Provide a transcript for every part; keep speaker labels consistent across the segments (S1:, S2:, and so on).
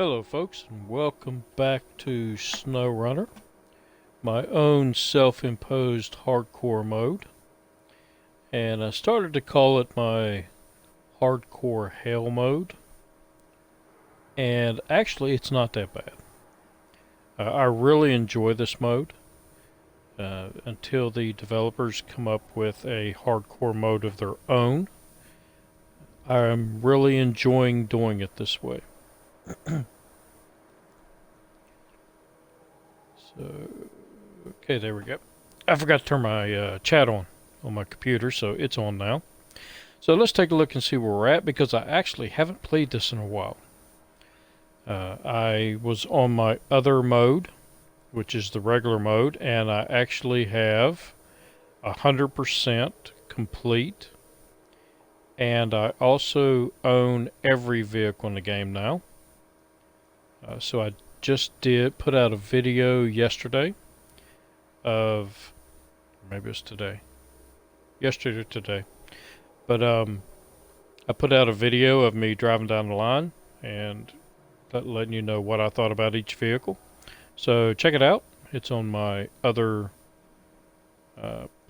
S1: Hello folks, and welcome back to SnowRunner, my own self-imposed hardcore mode. And I started to call it my hardcore hell mode. And actually it's not that bad. I really enjoy this mode until the developers come up with a hardcore mode of their own. I'm really enjoying doing it this way. Okay, there we go. I forgot to turn my chat on my computer, so it's on now. So let's take a look and see where we're at, because I actually haven't played this in a while. I was on my other mode, which is the regular mode, and I actually have 100% complete. And I also own every vehicle in the game now. So I just put out a video yesterday of, maybe it's today, yesterday or today, but I put out a video of me driving down the line and letting you know what I thought about each vehicle. So check it out. It's on my other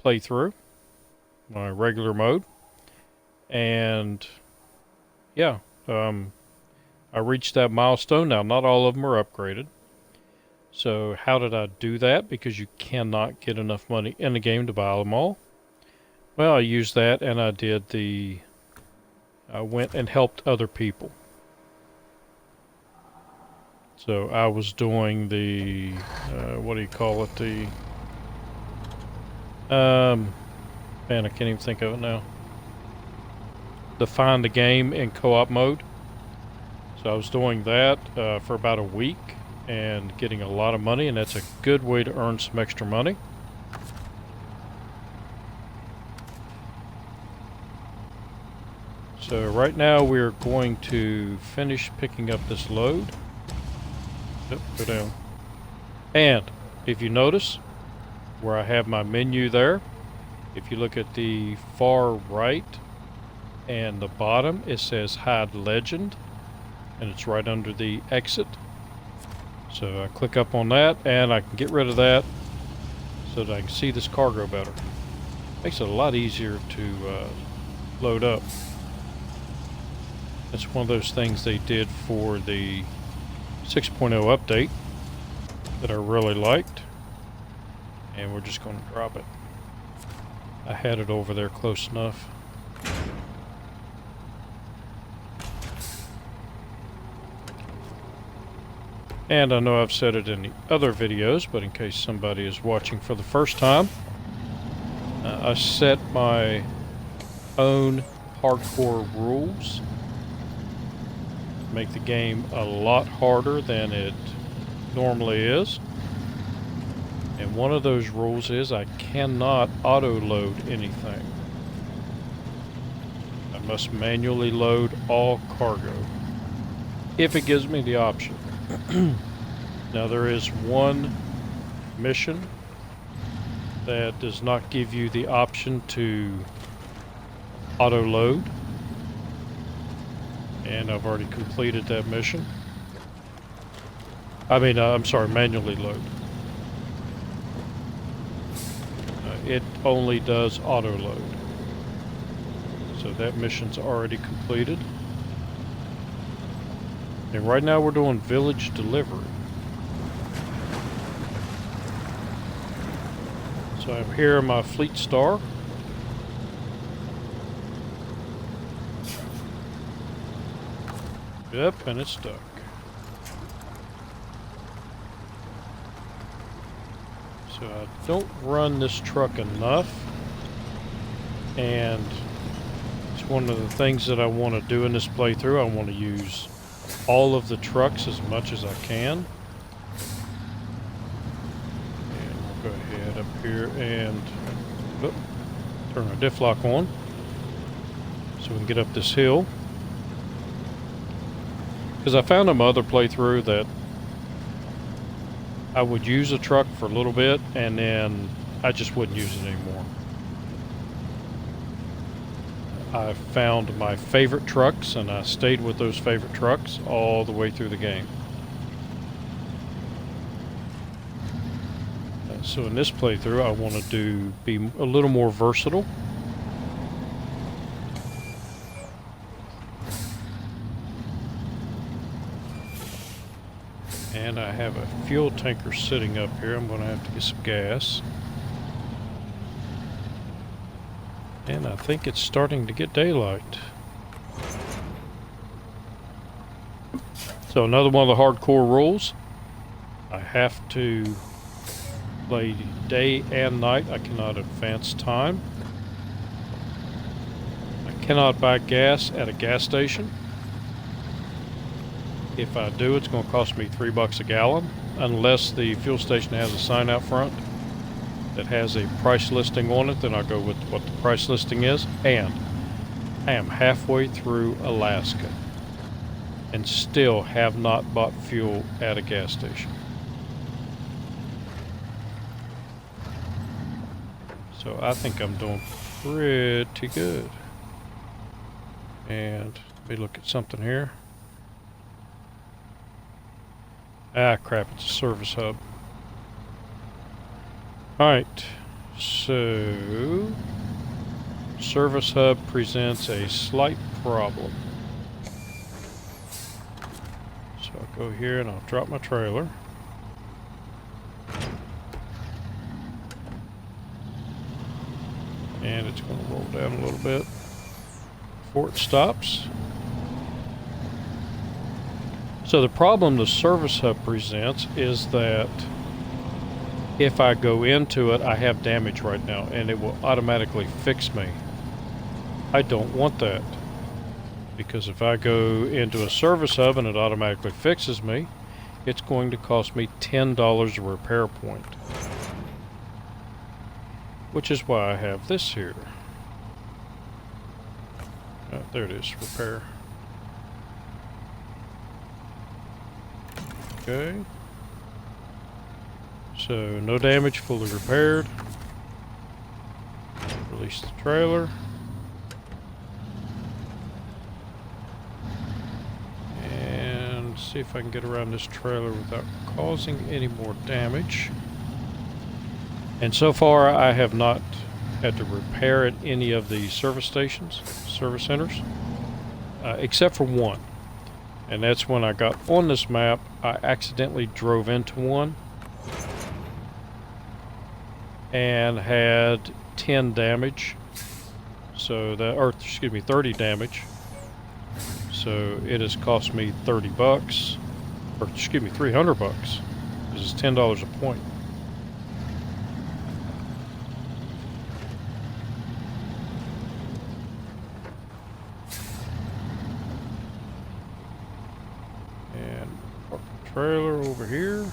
S1: playthrough, my regular mode, and yeah, I reached that milestone. Now, not all of them are upgraded. So how did I do that? Because you cannot get enough money in the game to buy them all. Well, I used that, and I went and helped other people. So I was doing the, what do you call it? Man, I can't even think of it now. The find the game in co-op mode. So I was doing that for about a week and getting a lot of money, and that's a good way to earn some extra money. So right now we're going to finish picking up this load. Yep, go down. And if you notice where I have my menu there, if you look at the far right and the bottom, it says Hide Legend. And it's right under the exit. So I click up on that, and I can get rid of that so that I can see this cargo better. Makes it a lot easier to load up. That's one of those things they did for the 6.0 update that I really liked. And we're just going to drop it. I had it over there close enough. And I know I've said it in the other videos, but in case somebody is watching for the first time, I set my own hardcore rules. Make the game a lot harder than it normally is. And one of those rules is I cannot auto-load anything. I must manually load all cargo, if it gives me the option. Now there is one mission that does not give you the option to auto load, and I've already completed that mission. I'm sorry, manually load. It only does auto load. So that mission's already completed. And right now we're doing village delivery. So I'm here in my fleet star. Yep, and it's stuck. So I don't run this truck enough. And it's one of the things that I want to do in this playthrough. I want to use all of the trucks as much as I can. And we'll go ahead up here and turn our diff lock on so we can get up this hill. Because I found in my other playthrough that I would use a truck for a little bit and then I just wouldn't use it anymore. I found my favorite trucks, and I stayed with those favorite trucks all the way through the game. So in this playthrough, I want to be a little more versatile. And I have a fuel tanker sitting up here. I'm going to have to get some gas. And I think it's starting to get daylight. So another one of the hardcore rules. I have to play day and night. I cannot advance time. I cannot buy gas at a gas station. If I do, it's going to cost me $3 a gallon, unless the fuel station has a sign out front that has a price listing on it. Then I'll go with what the price listing is. And I am halfway through Alaska and still have not bought fuel at a gas station. So I think I'm doing pretty good. And let me look at something here. Ah, crap, it's a service hub. Alright, so service hub presents a slight problem. So I'll go here and I'll drop my trailer. And it's going to roll down a little bit before it stops. So the problem the service hub presents is that if I go into it, I have damage right now and it will automatically fix me. I don't want that, because if I go into a service hub and it automatically fixes me, it's going to cost me $10 a repair point. Which is why I have this here. Oh, there it is, repair. Okay. So, no damage, fully repaired. Release the trailer. And see if I can get around this trailer without causing any more damage. And so far, I have not had to repair at any of the service stations, service centers, except for one. And that's when I got on this map, I accidentally drove into one and had 10 damage. So that, or excuse me, 30 damage. So it has cost me $30, or excuse me, $300. This is $10 a point. Trailer over here.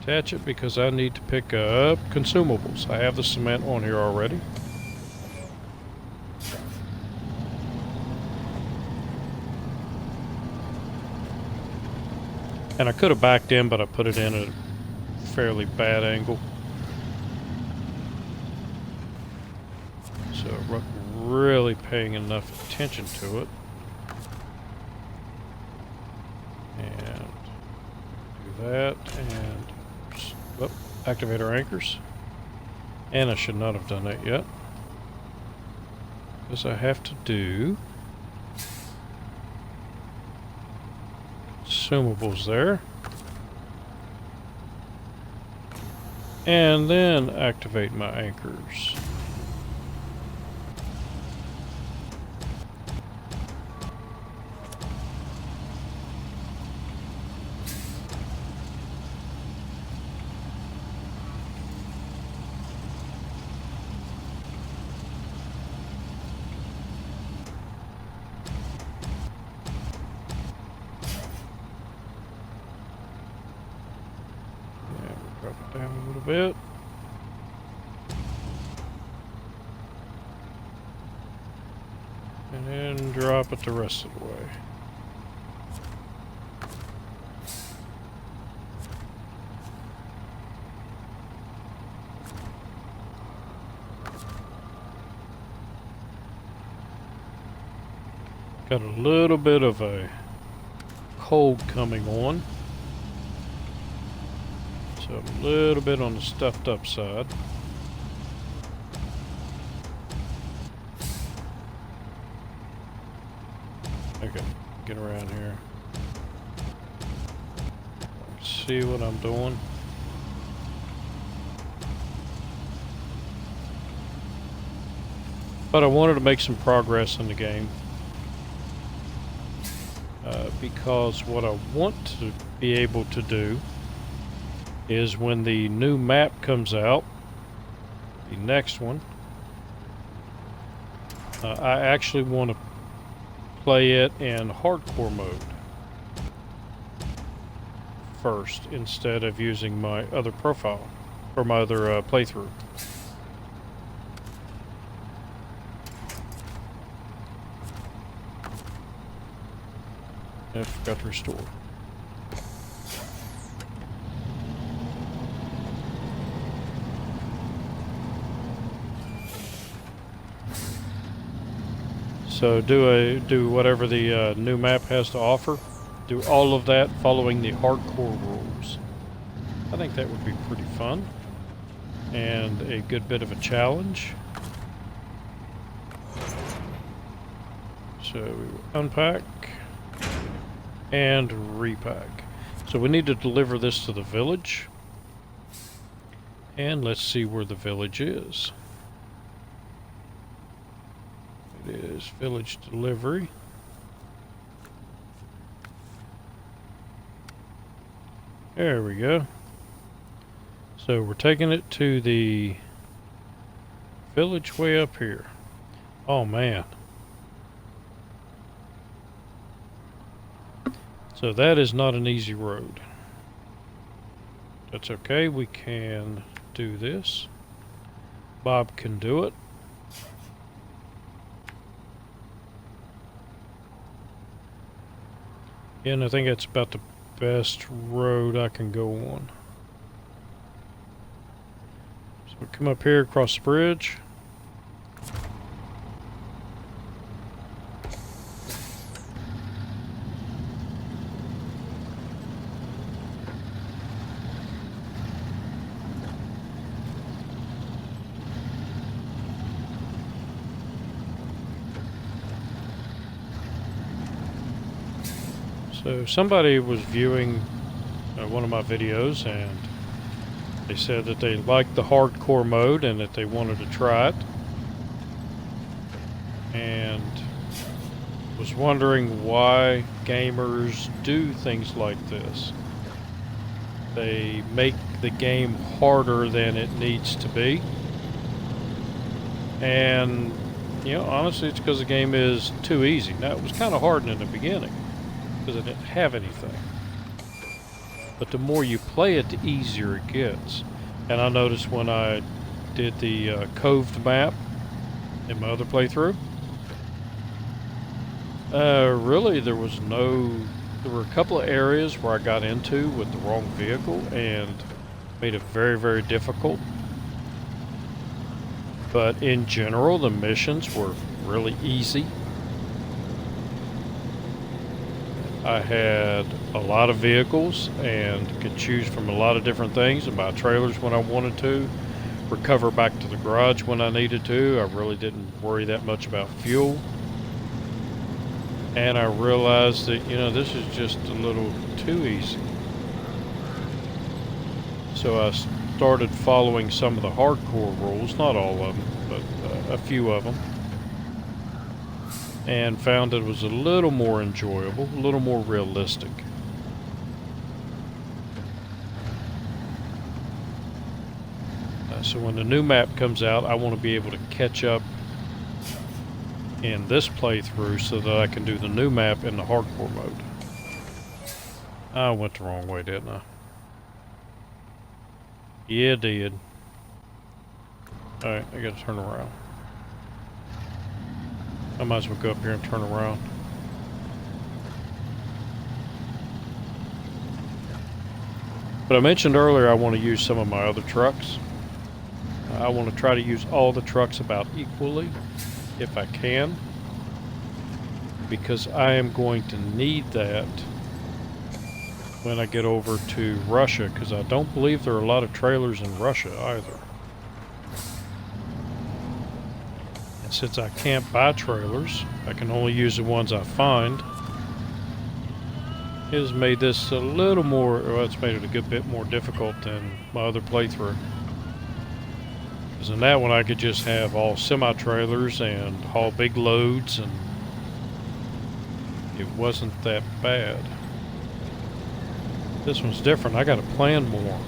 S1: Attach it because I need to pick up consumables. I have the cement on here already. And I could have backed in, but I put it in at a fairly bad angle. So really paying enough attention to it. And do that, and activate our anchors. And I should not have done that yet, because I have to do consumables there. And then activate my anchors. Down a little bit. And then drop it the rest of the way. Got a little bit of a cold coming on. So a little bit on the stuffed up side. Okay, get around here. See what I'm doing. But I wanted to make some progress in the game. Because what I want to be able to do is when the new map comes out, the next one, I actually want to play it in hardcore mode first instead of using my other profile or my other playthrough. I forgot to restore. So do whatever the new map has to offer. Do all of that following the hardcore rules. I think that would be pretty fun and a good bit of a challenge. So we will unpack and repack. So we need to deliver this to the village. And let's see where the village is. It is village delivery. There we go. So we're taking it to the village way up here. Oh man. So that is not an easy road. That's okay, we can do this. Bob can do it. And I think that's about the best road I can go on. So we come up here across the bridge. So somebody was viewing one of my videos and they said that they liked the hardcore mode and that they wanted to try it, and was wondering why gamers do things like this. They make the game harder than it needs to be, and you know, honestly it's because the game is too easy. Now it was kind of hard in the beginning because I didn't have anything. But the more you play it, the easier it gets. And I noticed when I did the coved map in my other playthrough, really there were a couple of areas where I got into with the wrong vehicle and made it very, very difficult. But in general, the missions were really easy. I had a lot of vehicles and could choose from a lot of different things and buy trailers when I wanted to, recover back to the garage when I needed to. I really didn't worry that much about fuel. And I realized that, you know, this is just a little too easy. So I started following some of the hardcore rules, not all of them, but a few of them. And found it was a little more enjoyable, a little more realistic. So when the new map comes out, I want to be able to catch up in this playthrough so that I can do the new map in the hardcore mode. I went the wrong way, didn't I? Yeah, I did. Alright, I gotta turn around. I might as well go up here and turn around. But I mentioned earlier I want to use some of my other trucks. I want to try to use all the trucks about equally, if I can, because I am going to need that when I get over to Russia, because I don't believe there are a lot of trailers in Russia either. And since I can't buy trailers, I can only use the ones I find. It has made this a little more, well, it's made it a good bit more difficult than my other playthrough. Because in that one I could just have all semi-trailers and haul big loads, and it wasn't that bad. This one's different. I gotta plan more.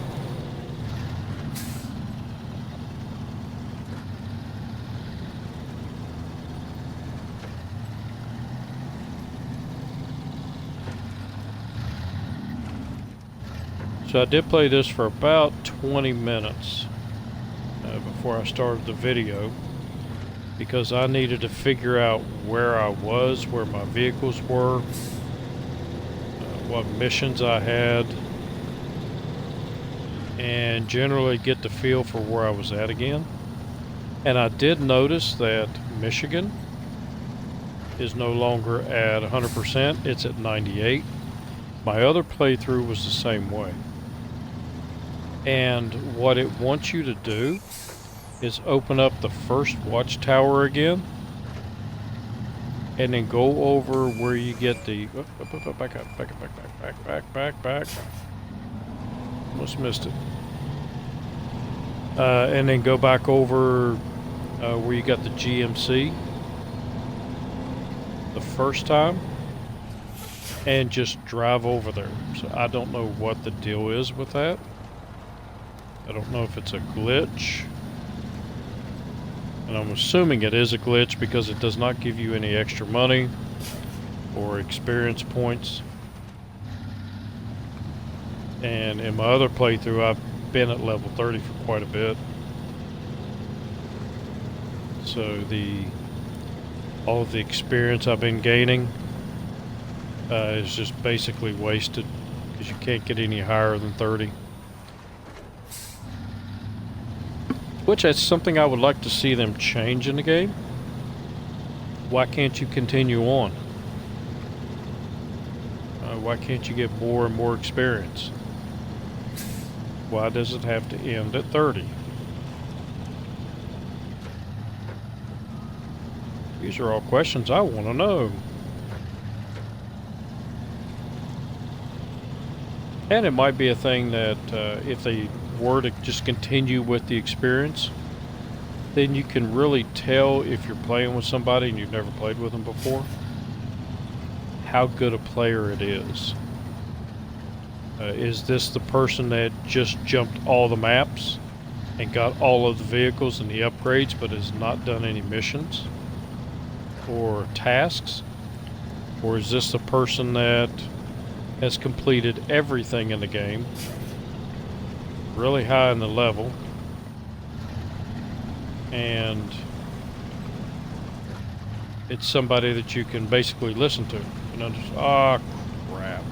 S1: So I did play this for about 20 minutes before I started the video, because I needed to figure out where I was, where my vehicles were, what missions I had, and generally get the feel for where I was at again. And I did notice that Michigan is no longer at 100%, it's at 98. My other playthrough was the same way. And what it wants you to do is open up the first watchtower again, and then go over where you get the back. Almost missed it. And then go back over where you got the GMC the first time, and just drive over there. So I don't know what the deal is with that. I don't know if it's a glitch, and I'm assuming it is a glitch because it does not give you any extra money or experience points. And in my other playthrough, I've been at level 30 for quite a bit, so all of the experience I've been gaining is just basically wasted, because you can't get any higher than 30. Which is something I would like to see them change in the game. Why can't you continue on? Why can't you get more and more experience? Why does it have to end at 30? These are all questions I want to know. And it might be a thing that if they were to just continue with the experience, then you can really tell if you're playing with somebody and you've never played with them before, how good a player it is. Is this the person that just jumped all the maps and got all of the vehicles and the upgrades but has not done any missions or tasks? Or is this the person that has completed everything in the game, really high in the level, and it's somebody that you can basically listen to? You know, just, oh crap.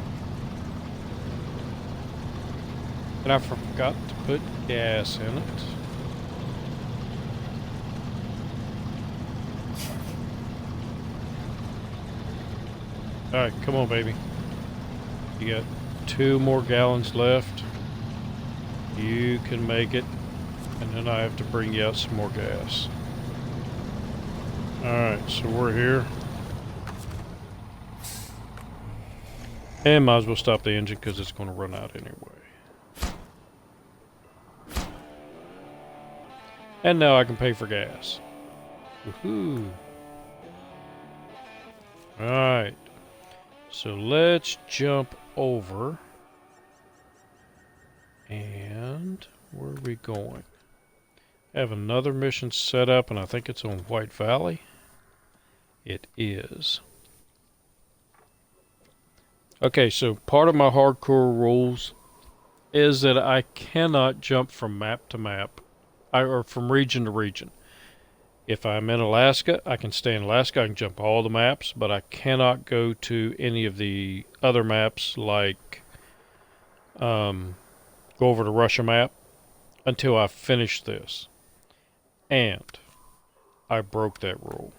S1: And I forgot to put gas in it. Alright, come on, baby. You got 2 more gallons left. You can make it. And then I have to bring you out some more gas. Alright, so we're here. And might as well stop the engine because it's going to run out anyway. And now I can pay for gas. Woohoo! Alright. So let's jump over. And where are we going? I have another mission set up, and I think it's on White Valley. It is. Okay, so part of my hardcore rules is that I cannot jump from map to map, or from region to region. If I'm in Alaska, I can stay in Alaska. I can jump all the maps, but I cannot go to any of the other maps, like go over to Russia map, until I finish this. And I broke that rule.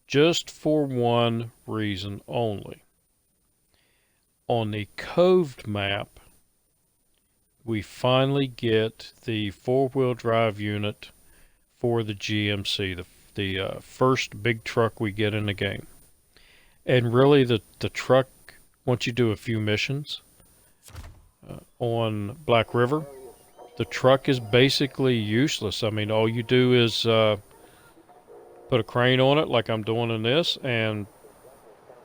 S1: Just for one reason only. on the coved map, we finally get the four-wheel drive unit for the GMC, the first big truck we get in the game. And really, the truck, once you do a few missions on Black River, the truck is basically useless. I mean, all you do is put a crane on it like I'm doing in this and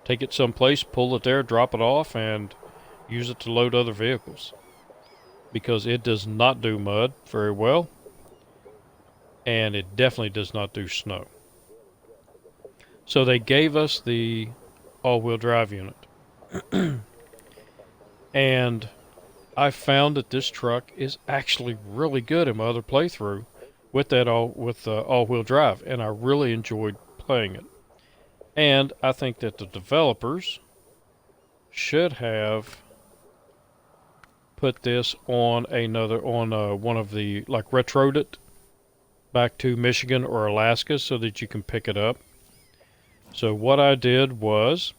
S1: take it someplace, pull it there, drop it off, and use it to load other vehicles. Because it does not do mud very well, and it definitely does not do snow. So they gave us the all-wheel drive unit. And I found that this truck is actually really good in my other playthrough with that all-wheel drive, and I really enjoyed playing it. And I think that the developers should have put this on one of the, like, retroed it back to Michigan or Alaska so that you can pick it up. So what I did was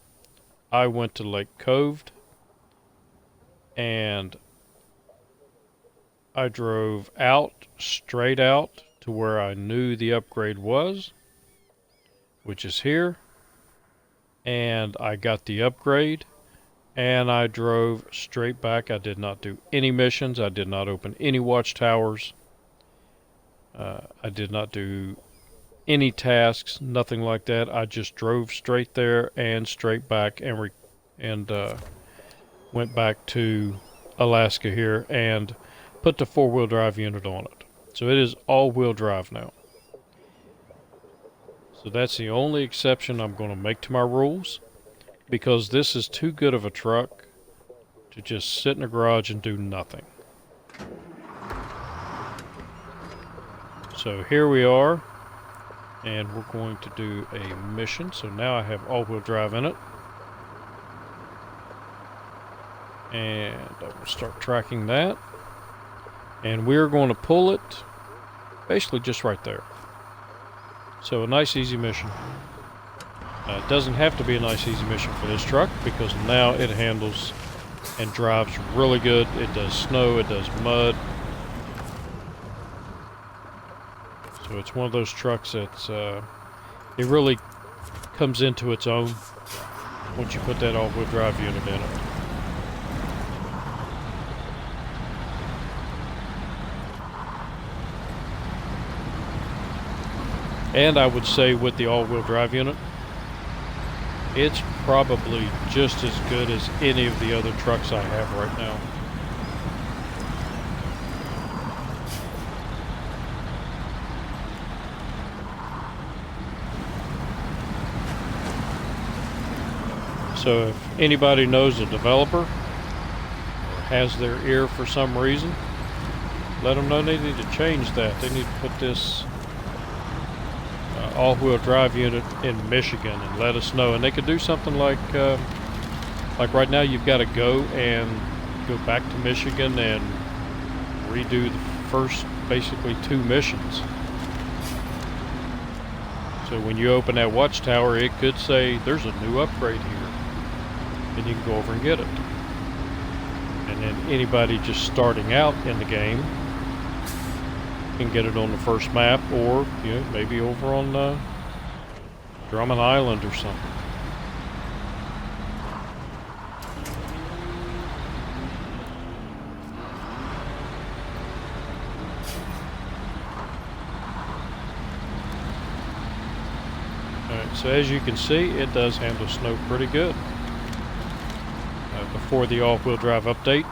S1: I went to Lake Coved and I drove straight out to where I knew the upgrade was, which is here, and I got the upgrade. And I drove straight back. I did not do any missions. I did not open any watchtowers. I did not do any tasks, nothing like that. I just drove straight there and straight back and went back to Alaska here and put the four-wheel drive unit on it. So it is all-wheel drive now. So that's the only exception I'm going to make to my rules, because this is too good of a truck to just sit in a garage and do nothing. So here we are, and we're going to do a mission. So now I have all-wheel drive in it. And I will start tracking that. And we're going to pull it basically just right there. So a nice easy mission. It doesn't have to be a nice easy mission for this truck, because now it handles and drives really good. It does snow, it does mud. So it's one of those trucks that's it really comes into its own once you put that all-wheel drive unit in it. And I would say with the all-wheel drive unit, it's probably just as good as any of the other trucks I have right now. So if anybody knows a developer or has their ear for some reason, let them know they need to change that. They need to put this all-wheel drive unit in Michigan and let us know. And they could do something like right now you've got to go back to Michigan and redo the first basically 2 missions. So when you open that watchtower, it could say there's a new upgrade here, and you can go over and get it. And then anybody just starting out in the game can get it on the first map, or maybe over on Drummond Island or something. Alright, so as you can see, it does handle snow pretty good. Before the all-wheel drive update,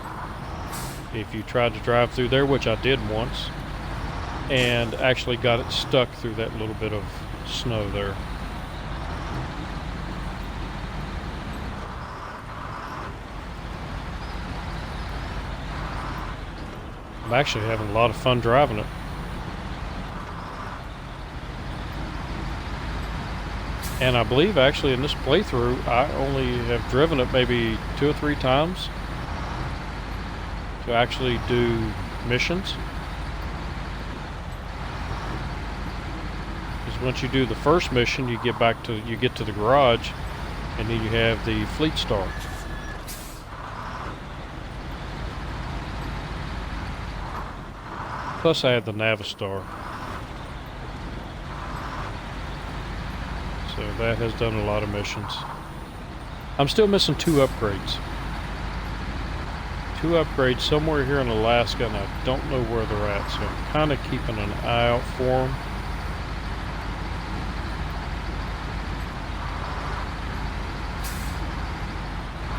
S1: if you tried to drive through there, which I did once, and actually got it stuck through that little bit of snow there. I'm actually having a lot of fun driving it. And I believe actually in this playthrough I only have driven it maybe 2 or 3 times to actually do missions. Once you do the first mission, you get to the garage, and then you have the fleet start. Plus I had the Navistar. So that has done a lot of missions. I'm still missing 2 upgrades. 2 upgrades somewhere here in Alaska, and I don't know where they're at, so I'm kind of keeping an eye out for them.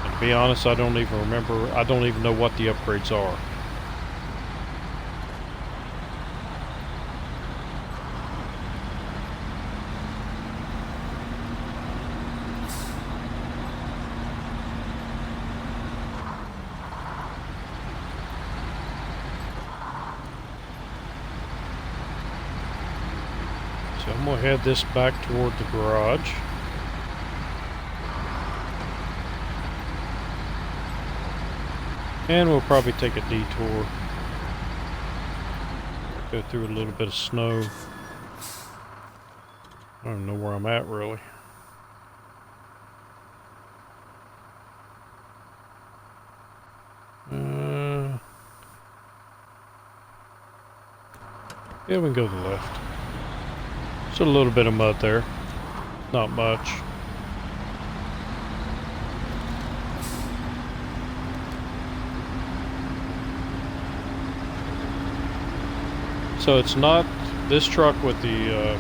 S1: And to be honest, I don't even remember, I don't even know what the upgrades are. So I'm going to head this back toward the garage. And we'll probably take a detour. Go through a little bit of snow. I don't know where I'm at really. Yeah, we can go to the left. Just a little bit of mud there. Not much. So it's not, this truck with the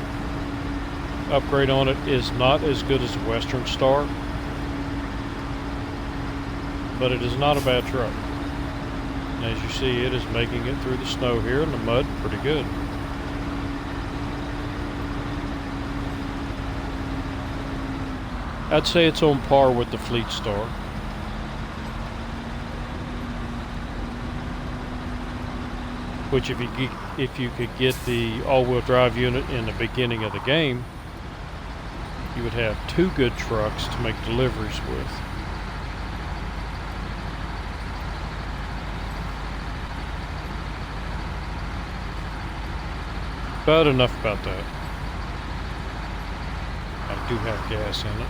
S1: upgrade on it is not as good as the Western Star, but it is not a bad truck. And as you see, it is making it through the snow here and the mud pretty good. I'd say it's on par with the Fleet Star. Which if you could get the all-wheel drive unit in the beginning of the game, you would have 2 good trucks to make deliveries with. But enough about that. I do have gas in it.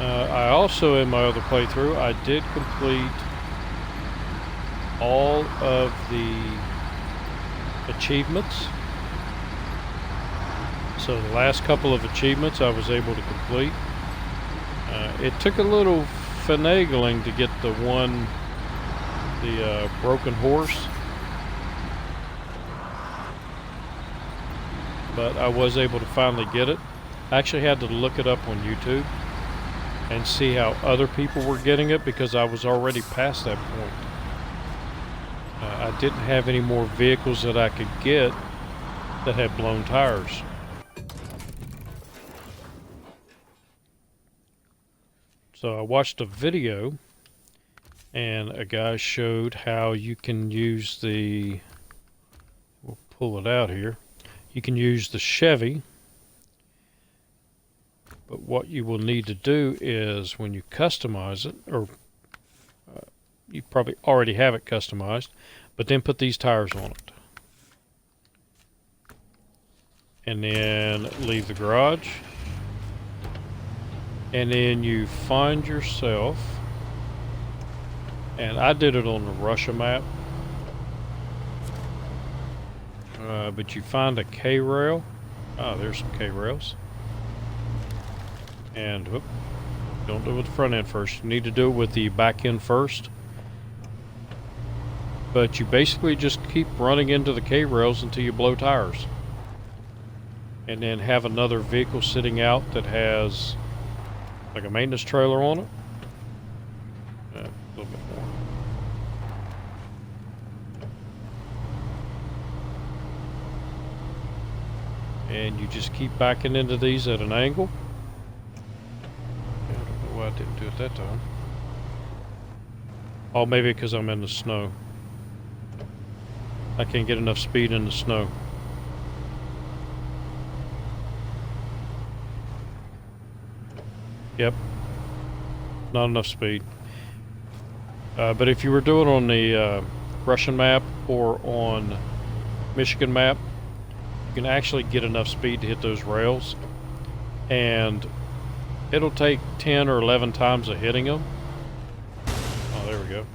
S1: I also, in my other playthrough, I did complete all of the achievements. So the last couple of achievements I was able to complete. It took a little finagling to get the broken horse. But I was able to finally get it. I actually had to look it up on YouTube and see how other people were getting it because I was already past that point. I didn't have any more vehicles that I could get that had blown tires. So I watched a video and a guy showed how you can use the, we'll pull it out here, you can use the Chevy. But what you will need to do is when you customize it, or you probably already have it customized, but then put these tires on it. And then leave the garage. And then you find yourself, and I did it on the Russia map, but you find a K-rail. Oh, there's some K-rails. And whoop, don't do it with the front end first. You need to do it with the back end first. But you basically just keep running into the K-rails until you blow tires. And then have another vehicle sitting out that has like a maintenance trailer on it. A little bit more. And you just keep backing into these at an angle. I didn't do it that time. Oh, maybe because I'm in the snow. I can't get enough speed in the snow. Yep. Not enough speed. But if you were doing it on the Russian map or on Michigan map, you can actually get enough speed to hit those rails. And it'll take 10 or 11 times of hitting them. Oh, there we go.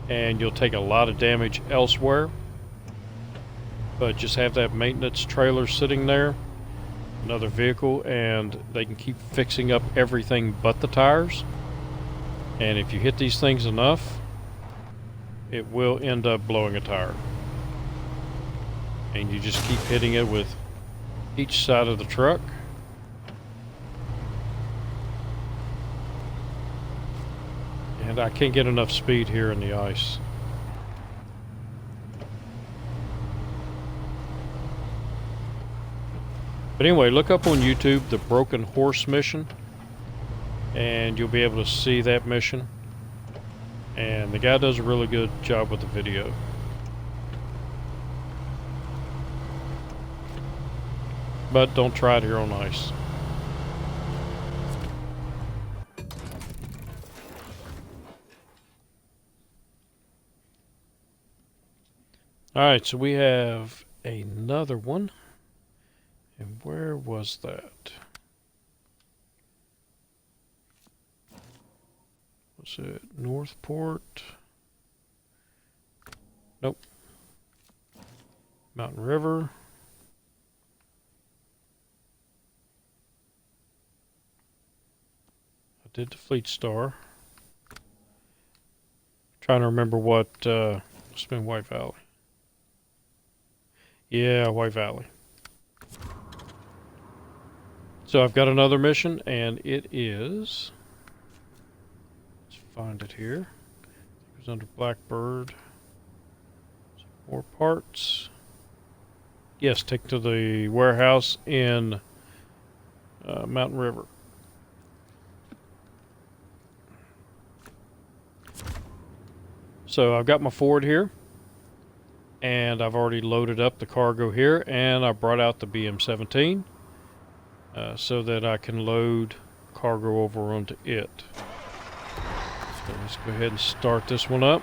S1: And you'll take a lot of damage elsewhere. But just have that maintenance trailer sitting there, another vehicle, and they can keep fixing up everything but the tires. And if you hit these things enough, it will end up blowing a tire. And you just keep hitting it with each side of the truck. And I can't get enough speed here in the ice. But anyway, look up on YouTube the Broken Horse mission, and you'll be able to see that mission. And the guy does a really good job with the video. But don't try it here on ice. Alright, so we have another one. And where was that? Was it Northport? Nope. Mountain River. I did the Fleet Star. Trying to remember what, it's been White Valley. Yeah, White Valley. So I've got another mission, and it is... Let's find it here. It was under Blackbird. Some more parts. Yes, take to the warehouse in Mountain River. So I've got my Ford here. And I've already loaded up the cargo here, and I brought out the BM-17 so that I can load cargo over onto it. So let's go ahead and start this one up.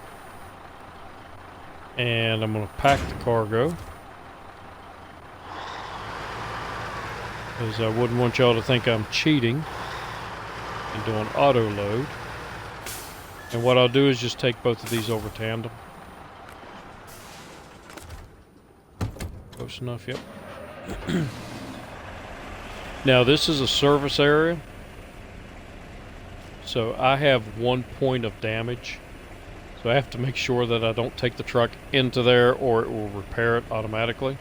S1: And I'm going to pack the cargo, because I wouldn't want y'all to think I'm cheating and doing auto load. And what I'll do is just take both of these over tandem. Close enough, yep. Now this is a service area, so I have 1 point of damage, so I have to make sure that I don't take the truck into there or it will repair it automatically,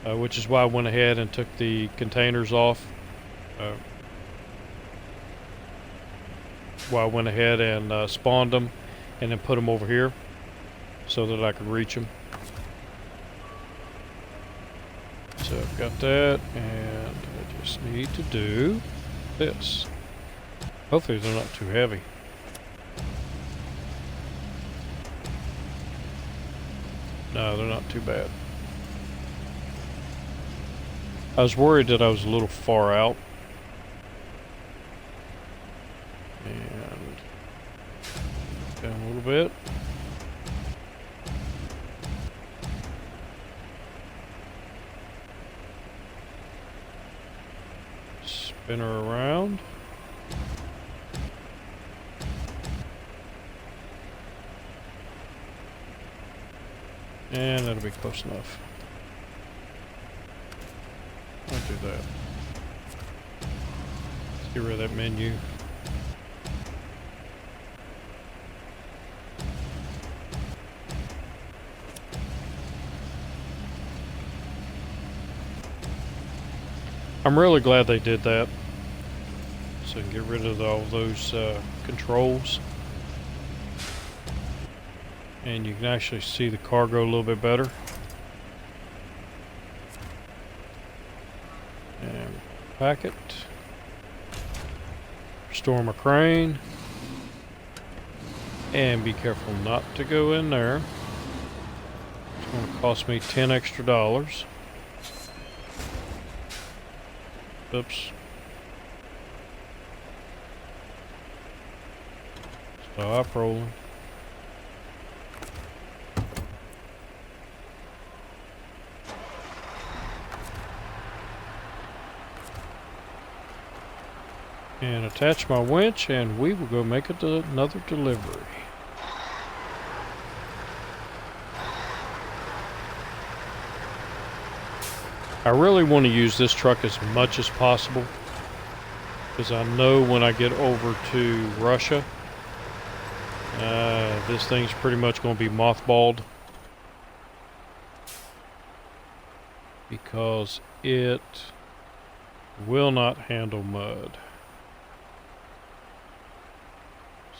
S1: which is why I went ahead and took the containers off, why I went ahead and spawned them and then put them over here so that I could reach them. So I've got that, and I just need to do this. Hopefully they're not too heavy. No, they're not too bad. I was worried that I was a little far out. And down a little bit. Spin her around. And that'll be close enough. I'll do that. Let's get rid of that menu. I'm really glad they did that, so you can get rid of all those controls, and you can actually see the cargo a little bit better. And pack it. Restore my crane, and be careful not to go in there. It's going to cost me $10 extra. Oops. Stop rolling. And attach my winch, and we will go make another delivery. I really want to use this truck as much as possible, because I know when I get over to Russia, this thing's pretty much going to be mothballed, because it will not handle mud.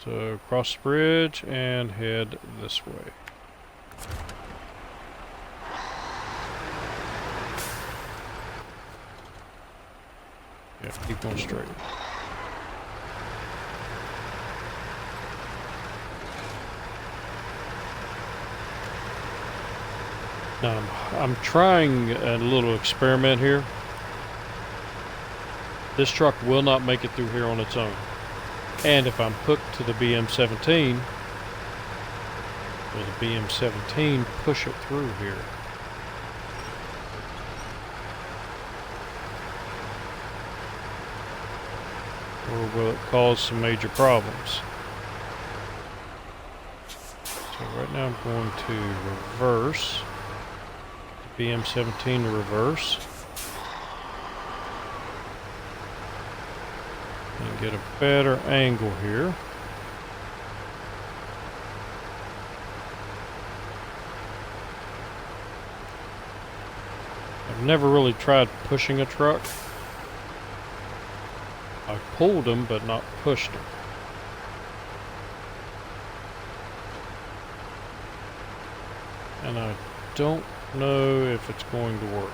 S1: So cross the bridge and head this way. Yeah, keep going straight. Now I'm trying a little experiment here. This truck will not make it through here on its own. And if I'm hooked to the BM17, will the BM17 push it through here? Or will it cause some major problems? So right now I'm going to reverse. The BM17 to reverse. And get a better angle here. I've never really tried pushing a truck. I pulled them, but not pushed them. And I don't know if it's going to work.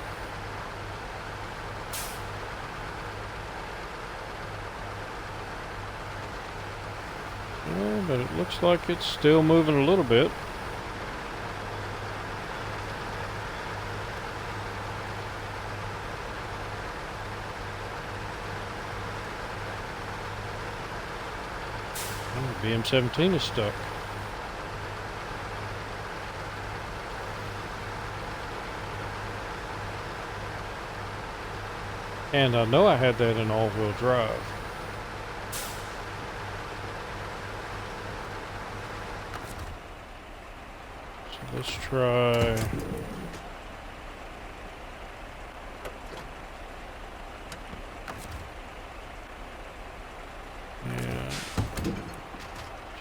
S1: Yeah, but it looks like it's still moving a little bit. The BM17 is stuck. And I know I had that in all-wheel drive. So let's try...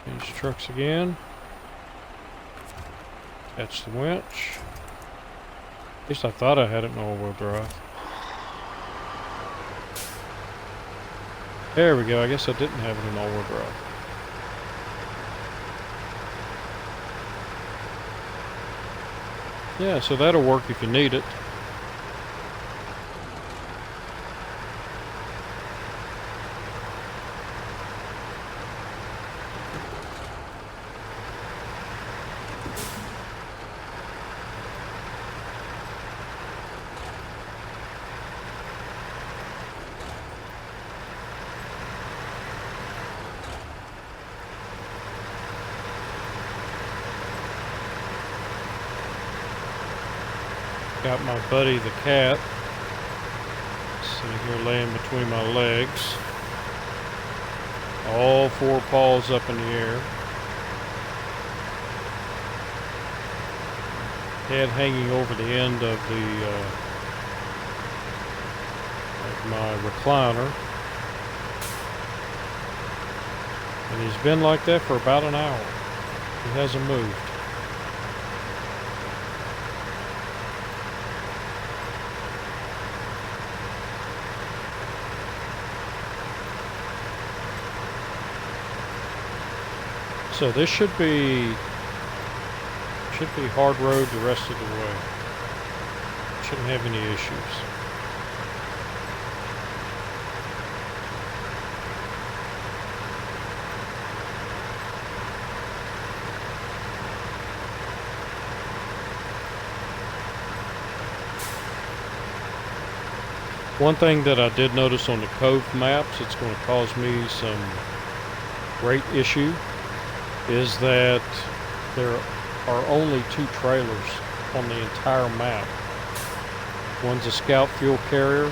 S1: Change trucks again. Attach the winch. At least I thought I had it in all-wheel drive. There we go. I guess I didn't have it in all-wheel drive. Yeah, so that'll work if you need it. Got my buddy the cat sitting here laying between my legs. All four paws up in the air. Head hanging over the end of my recliner. And he's been like that for about an hour. He hasn't moved. So this should be hard road the rest of the way. Shouldn't have any issues. One thing that I did notice on the Cove maps, it's going to cause me some great issue, is that there are only 2 trailers on the entire map. One's a scout fuel carrier,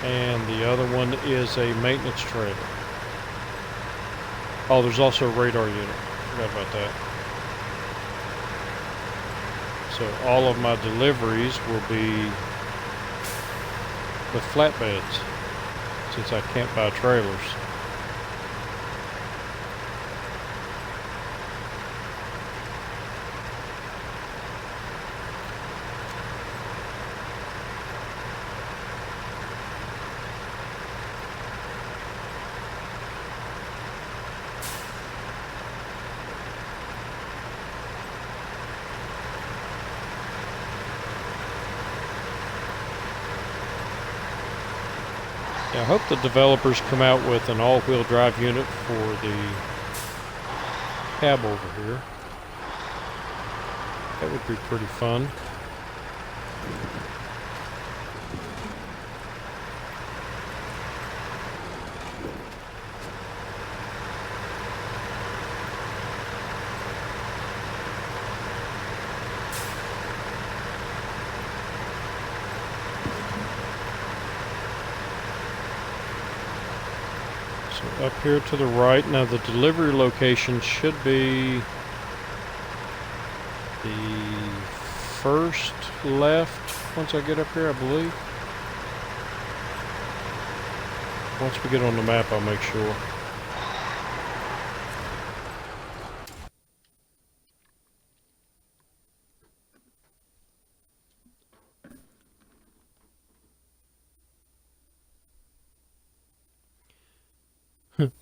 S1: And the other one is a maintenance trailer. Oh, there's also a radar unit. Forgot about that. So all of my deliveries will be with flatbeds, since I can't buy trailers. I hope the developers come out with an all-wheel drive unit for the cab over here. That would be pretty fun. Up here to the right. Now the delivery location should be the first left once I get up here, I believe. Once we get on the map, I'll make sure.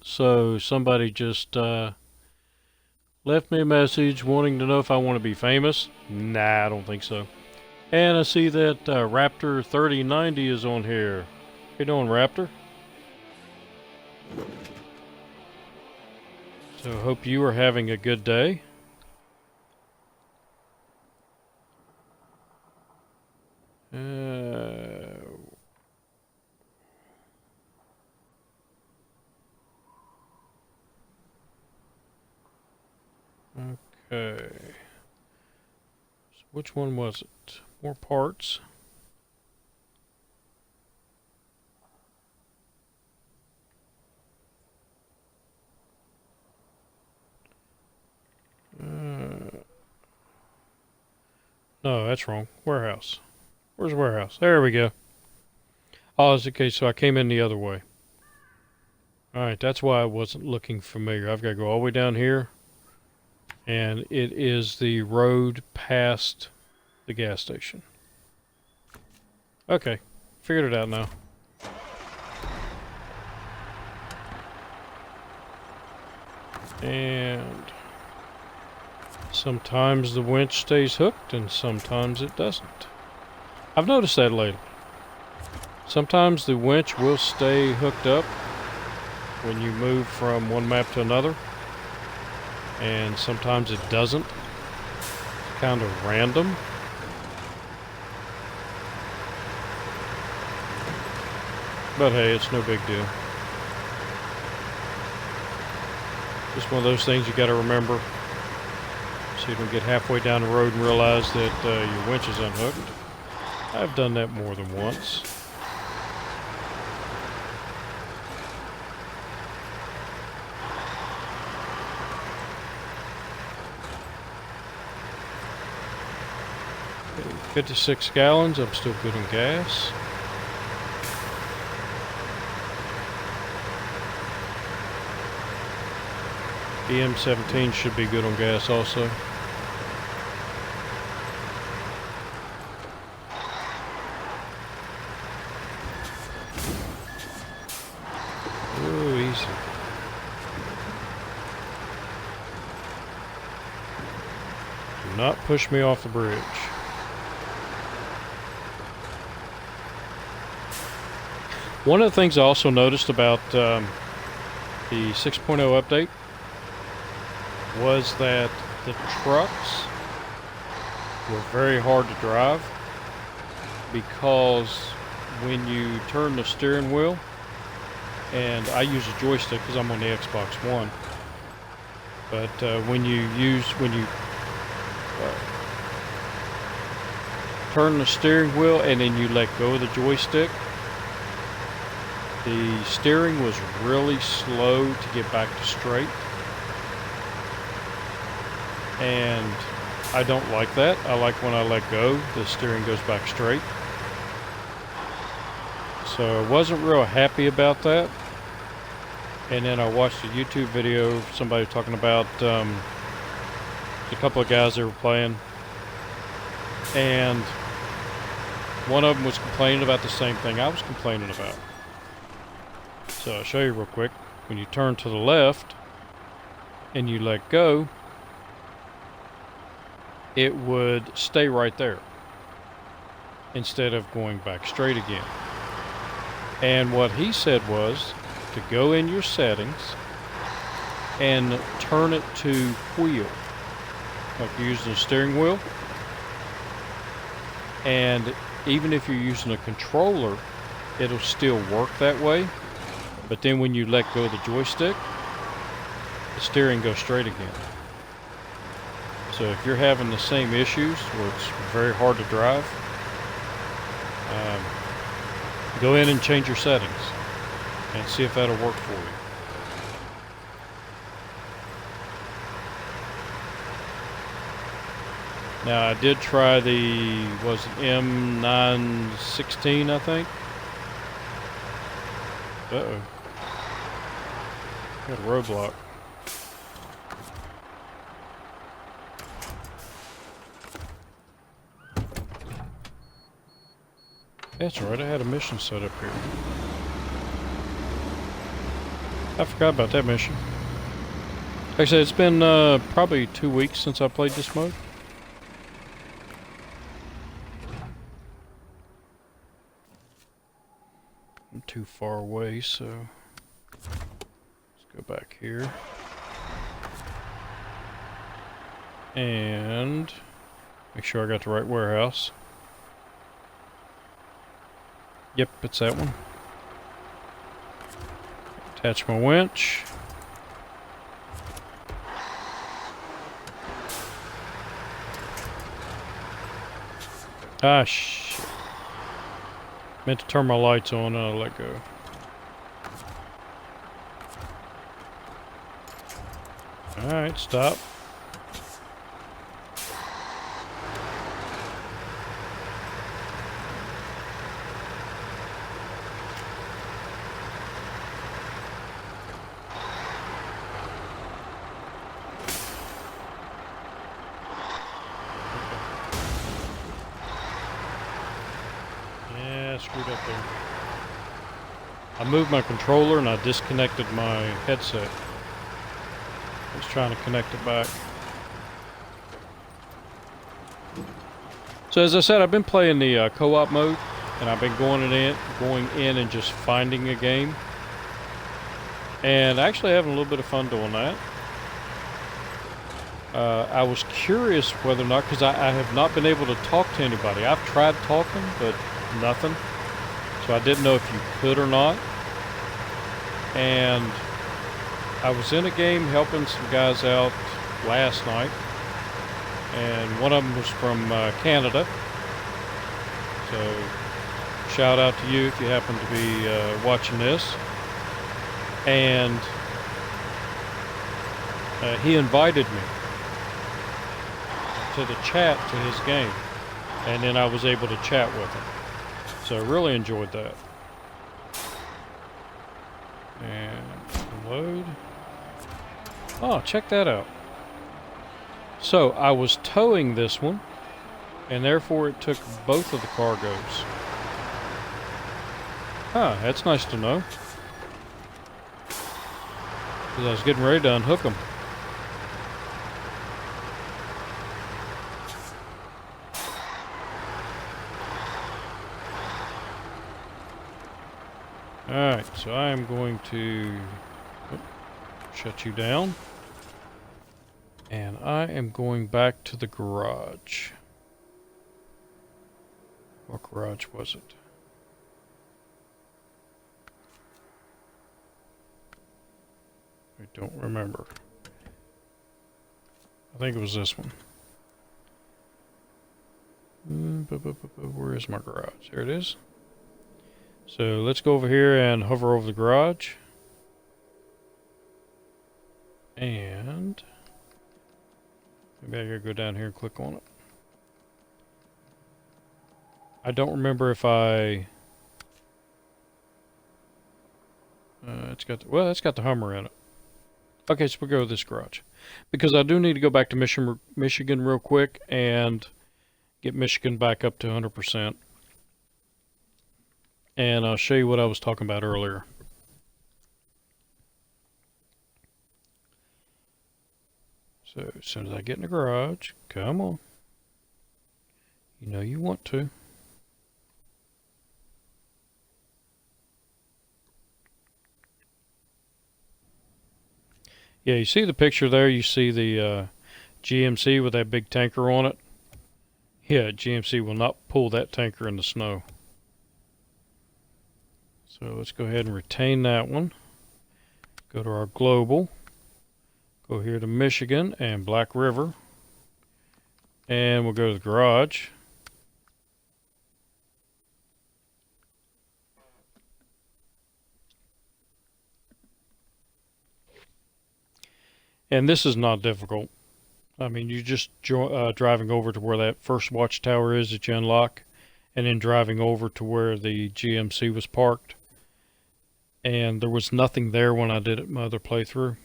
S1: So somebody just left me a message wanting to know if I want to be famous. Nah, I don't think so. And I see that Raptor 3090 is on here. How you doing, Raptor? So hope you are having a good day. Okay. So which one was it? More parts. No, that's wrong. Warehouse. Where's warehouse? There we go. Oh, it's okay. So I came in the other way. Alright, that's why I wasn't looking familiar. I've got to go all the way down here. And it is the road past the gas station. Okay, figured it out now. And sometimes the winch stays hooked and sometimes it doesn't. I've noticed that lately. Sometimes the winch will stay hooked up when you move from one map to another, and sometimes it doesn't. It's kind of random. But hey, it's no big deal. Just one of those things you got to remember, so you don't get halfway down the road and realize that your winch is unhooked. I've done that more than once. Okay, 56 gallons, I'm still good on gas. EM17 should be good on gas also. Ooh, easy. Do not push me off the bridge. One of the things I also noticed about the 6.0 update was that the trucks were very hard to drive, because when you turn the steering wheel, and I use a joystick because I'm on the Xbox One, but when you turn the steering wheel and then you let go of the joystick, The steering was really slow to get back to straight. And I don't like that. I like when I let go, the steering goes back straight. So I wasn't real happy about that. And then I watched a YouTube video of somebody talking about a couple of guys that were playing. And one of them was complaining about the same thing I was complaining about. So I'll show you real quick. When you turn to the left and you let go, it would stay right there instead of going back straight again. And what he said was to go in your settings and turn it to wheel, like you're using a steering wheel. And even if you're using a controller, it'll still work that way. But then when you let go of the joystick, the steering goes straight again. So if you're having the same issues where it's very hard to drive, go in and change your settings and see if that'll work for you. Now I did try the, was it M916, I think? Uh-oh. Got a roadblock. That's right, I had a mission set up here. I forgot about that mission. Like I said, it's been probably 2 weeks since I played this mode. I'm too far away, so let's go back here. And make sure I got the right warehouse. Yep, it's that one. Attach my winch. Ah, shit. Meant to turn my lights on and I let go. Alright, stop. Screwed up there. I moved my controller and I disconnected my headset. I was trying to connect it back. So as I said, I've been playing the co-op mode, and I've been going in and just finding a game, and actually having a little bit of fun doing that. I was curious whether or not, because I have not been able to talk to anybody. I've tried talking, but nothing. So I didn't know if you could or not. And I was in a game helping some guys out last night. And one of them was from Canada. So shout out to you if you happen to be watching this. And he invited me to the chat to his game. And then I was able to chat with him. So I really enjoyed that. And load. Oh, check that out. So I was towing this one, and therefore it took both of the cargoes. Huh, that's nice to know. Because I was getting ready to unhook them. Alright, so I am going to shut you down. And I am going back to the garage. What garage was it? I don't remember. I think it was this one. Where is my garage? There it is. So let's go over here and hover over the garage. And maybe I gotta go down here and click on it. I don't remember if I... it's got the Hummer in it. Okay, so we'll go to this garage. Because I do need to go back to Michigan real quick and get Michigan back up to 100%. And I'll show you what I was talking about earlier. So as soon as I get in the garage, come on. You know you want to. Yeah, you see the picture there? You see the GMC with that big tanker on it? Yeah, GMC will not pull that tanker in the snow. So let's go ahead and retain that one. Go to our global. Go here to Michigan and Black River. And we'll go to the garage. And this is not difficult. I mean, you're just driving over to where that first watchtower is that you unlock, and then driving over to where the GMC was parked. And there was nothing there when I did it my other playthrough.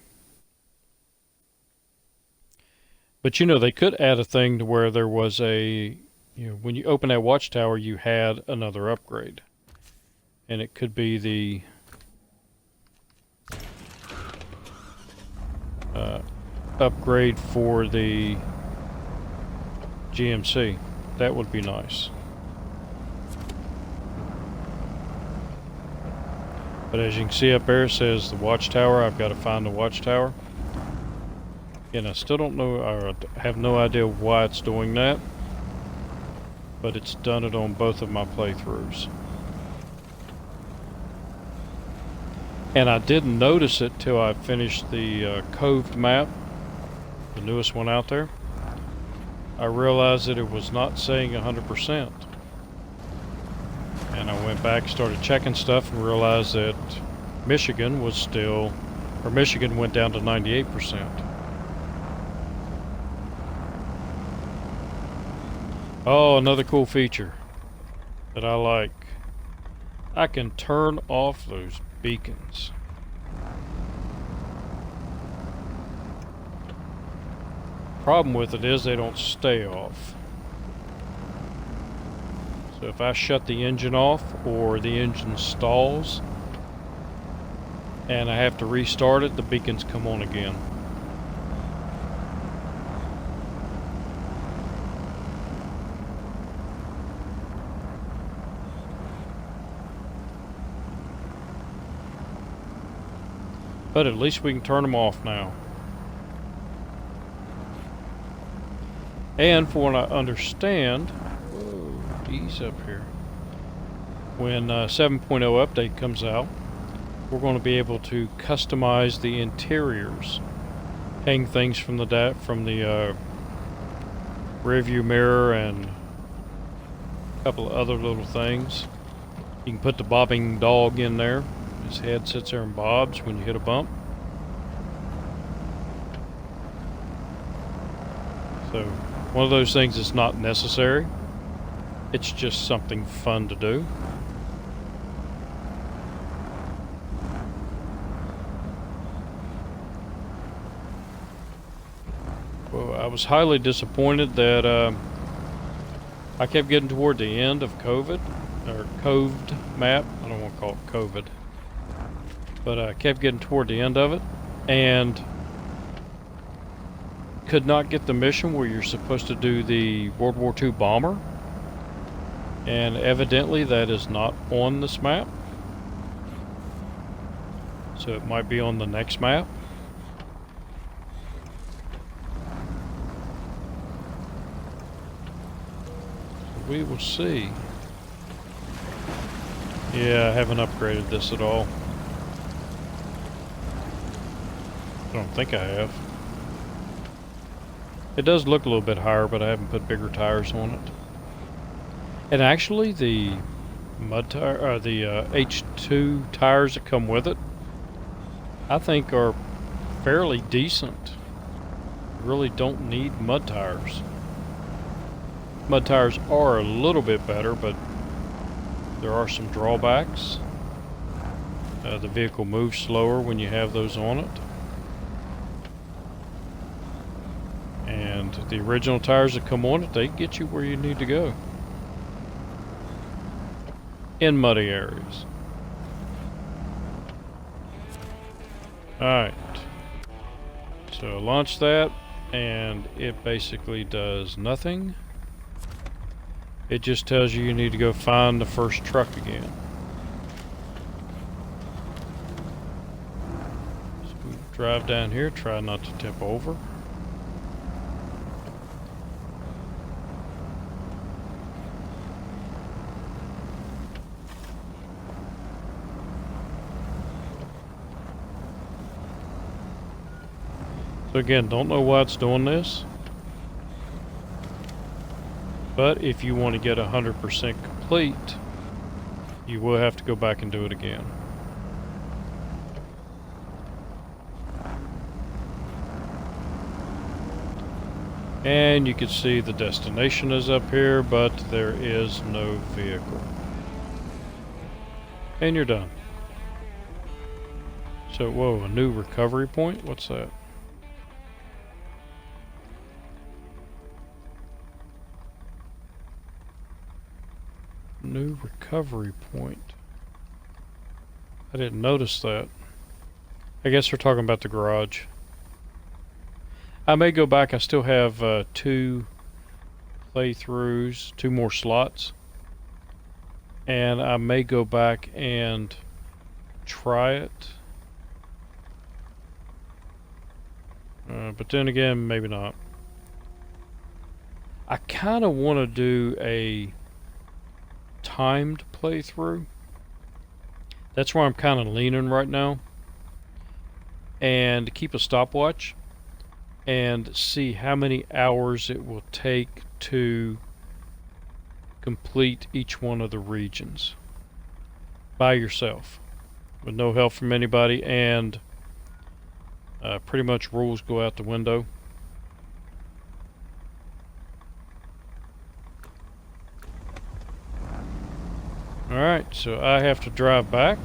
S1: But you know, they could add a thing to where there was a, you know, when you open that watchtower, you had another upgrade. And it could be the upgrade for the GMC. That would be nice. But as you can see up there, it says the watchtower. I've got to find the watchtower. And I still don't know, or have no idea why it's doing that. But it's done it on both of my playthroughs. And I didn't notice it till I finished the coved map, the newest one out there. I realized that it was not saying 100%. And I went back, started checking stuff, and realized that Michigan was still, or Michigan went down to 98%. Oh, another cool feature that I like. I can turn off those beacons. Problem with it is they don't stay off. So if I shut the engine off or the engine stalls and I have to restart it, the beacons come on again. But at least we can turn them off now. And for what I understand, whoa, ease up here. When 7.0 update comes out, we're going to be able to customize the interiors, hang things from the rear view mirror and a couple of other little things. You can put the bobbing dog in there. His head sits there and bobs when you hit a bump. So, one of those things that's not necessary. It's just something fun to do. Well, I was highly disappointed that I kept getting toward the end of COVID, or coved map. I don't want to call it COVID. But I kept getting toward the end of it, and could not get the mission where you're supposed to do the World War II bomber. And evidently that is not on this map. So it might be on the next map. We will see. Yeah, I haven't upgraded this at all. I don't think I have. It does look a little bit higher, but I haven't put bigger tires on it. And actually, the mud tire, or the H2 tires that come with it, I think are fairly decent. Really don't need mud tires. Mud tires are a little bit better, but there are some drawbacks. The vehicle moves slower when you have those on it. And the original tires that come on it, they get you where you need to go. In muddy areas. Alright. So launch that, and it basically does nothing. It just tells you need to go find the first truck again. So we drive down here, try not to tip over. So again, don't know why it's doing this. But if you want to get 100% complete, you will have to go back and do it again. And you can see the destination is up here, but there is no vehicle. And you're done. So, whoa, a new recovery point? What's that? New recovery point. I didn't notice that. I guess we're talking about the garage. I may go back. I still have 2 playthroughs, 2 more slots. And I may go back and try it. But then again, maybe not. I kind of want to do a timed playthrough. That's where I'm kind of leaning right now. And keep a stopwatch and see how many hours it will take to complete each one of the regions by yourself with no help from anybody, and pretty much rules go out the window. Alright, so I have to drive back.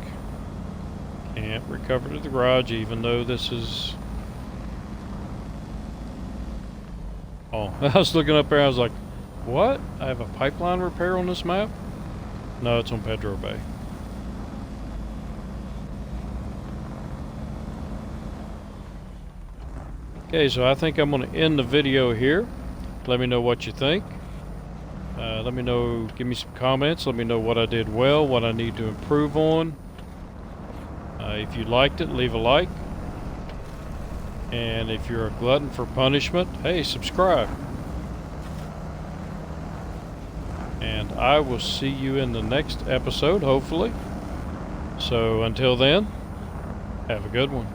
S1: Can't recover to the garage, even though this is... Oh, I was looking up there, I was like, what? I have a pipeline repair on this map? No, it's on Pedro Bay. Okay, so I think I'm going to end the video here. Let me know what you think. Let me know, give me some comments. Let me know what I did well, what I need to improve on. If you liked it, leave a like. And if you're a glutton for punishment, hey, subscribe. And I will see you in the next episode, hopefully. So until then, have a good one.